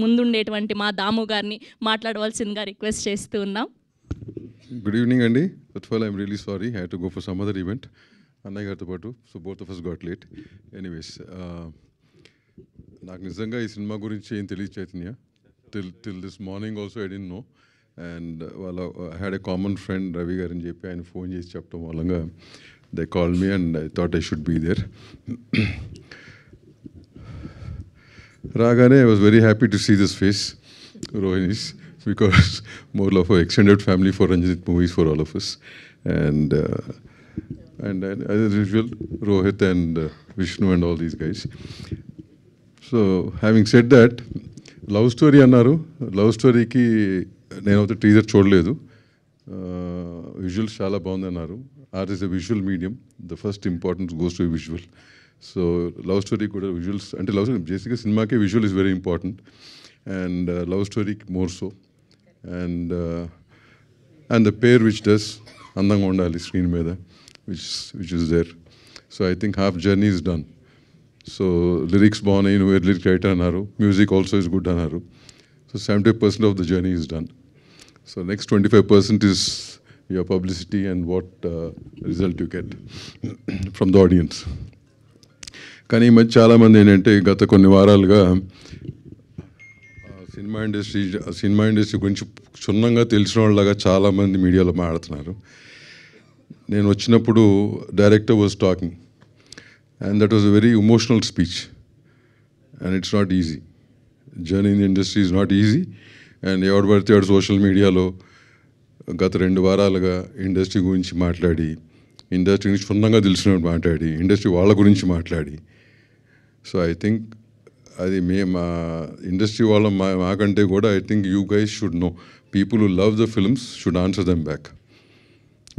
ముందుండేటువంటి మా దాము గారిని మాట్లాడవలసిందిగా రిక్వెస్ట్ చేస్తూ ఉన్నాం. Good evening, Andy. First of all, I'm really sorry. I had to go for some other event. Annai gartho paatu, so both of us got late. Anyways, నాకు నిజంగా ఈ cinema గురించి ఏం తెలియదు Chaitanya. Till this morning also I didn't know. And I had a common friend, Ravi గారు అని చెప్పి ఆయన ఫోన్ చేసి చెప్పడం మూలంగా they called me and I thought I should be there. రాగానే I was very happy to see this face, Rohini's, because more of an extended family for Ranjit movies for all of us. And as usual, Rohit and Vishnu and all these guys. So having said that, love story అన్నారు. Love స్టోరీకి నేను అయితే teaser చూడలేదు. Visuals చాలా బాగుంది అన్నారు. Art is a visual medium. The first importance goes to visual. So love story కూడా visuals అంటే లవ్ స్టోరీ బేసిక్గా సినిమాకి visual is very important and love స్టోరీకి more so. And the pair which does అందంగా ఉండాలి స్క్రీన్ మీద which is there. So I think half journey is done. So lyrics బాగున్నాయి, నువ్వు లిరిక్ రైటర్ అన్నారు, మ్యూజిక్ ఆల్సో ఇస్ గుడ్ అన్నారు. So 70% of the journey is done. So next 25% is your publicity and what result you get from the audience. కానీ ఈ మధ్య చాలామంది ఏంటంటే గత కొన్ని వారాలుగా సినిమా ఇండస్ట్రీ గురించి క్షుణ్ణంగా తెలిసిన వాళ్ళగా చాలామంది మీడియాలో మాట్లాడుతున్నారు. నేను వచ్చినప్పుడు director was talking and that was a very emotional speech and it's not easy. Journey in the industry is not easy and ఎవరు పడితే వాడు సోషల్ మీడియాలో గత 2 వారాలుగా ఇండస్ట్రీ గురించి మాట్లాడి, ఇండస్ట్రీ గురించి క్షుణ్ణంగా తెలిసినట్టు మాట్లాడి, ఇండస్ట్రీ వాళ్ళ గురించి మాట్లాడి, సో ఐ థింక్ అది మా ఇండస్ట్రీ వాళ్ళ మాకంటే కూడా I think you guys should know. People who love the films should answer them back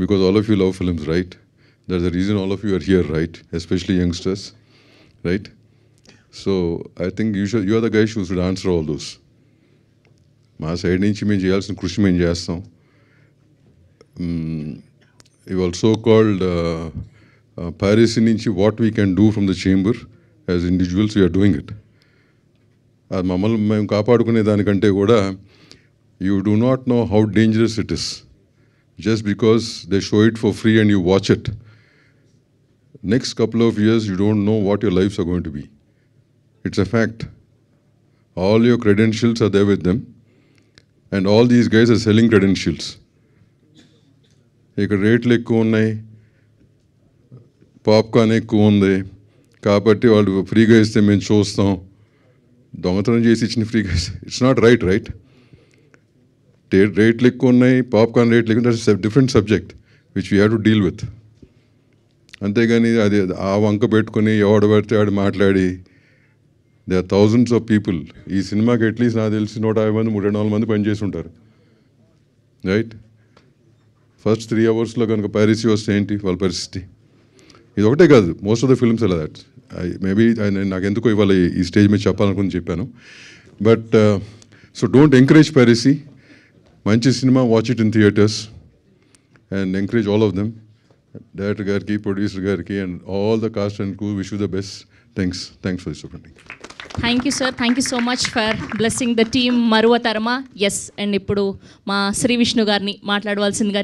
because all of you love films, right? That's the reason all of you are here, right? Especially youngsters, right? So I think you are the guys who should answer all those. మా side నుంచి మేము చేయాల్సిన కృషి మేము చేస్తాం. You also called piracy నుంచి what we can do from the chamber as individuals, we are doing it. అది మమ్మల్ని మేము కాపాడుకునే దానికంటే కూడా you do not know how dangerous it is just because they show it for free and you watch it. Next couple of years, you don't know what your lives are going to be. It's a fact. All your credentials are there with them. And all these guys are selling credentials. ఇక్కడ రేట్లు ఎక్కువ ఉన్నాయి, popcorn ఎక్కువ ఉంది కాబట్టి వాళ్ళు ఫ్రీగా ఇస్తే మేము చూస్తాం. దొంగతనం చేసి ఇచ్చిన ఫ్రీగా ఇస్తే ఇట్స్ నాట్ రైట్, రైట్? రేట్లు ఎక్కువ ఉన్నాయి, పాప్కార్న్ రేట్లు ఎక్కువ, that's different subject which we have to deal with. అంతేగాని అది ఆ వంక పెట్టుకుని ఎవడ పడితే ఆడు మాట్లాడి, they are thousands of people. ఈ సినిమాకి అట్లీస్ట్ నాకు తెలిసి 150 మంది 300 మంది పనిచేసి ఉంటారు, రైట్? ఫస్ట్ 3 అవర్స్లో కనుక పైరసీ వస్తే ఏంటి వాళ్ళ పరిస్థితి? ఇది ఒకటే కాదు, మోస్ట్ ఆఫ్ ద ఫిల్మ్స్ అలా దట్ మేబీ నాకు ఎందుకో ఇవాళ ఈ స్టేజ్ మీద చెప్పాలనుకుని చెప్పాను. But so don't encourage piracy. మంచి సినిమా, watch it in theatres and encourage all of them. Director గారికి, ప్రొడ్యూసర్ గారికి and all the cast and crew wish you the best. Thanks for this opportunity. Thank you sir, thank you so much for blessing the team Maruva Tarama. Yes, and ఇప్పుడు మా శ్రీ విష్ణు గారిని మాట్లాడవలసిందిగా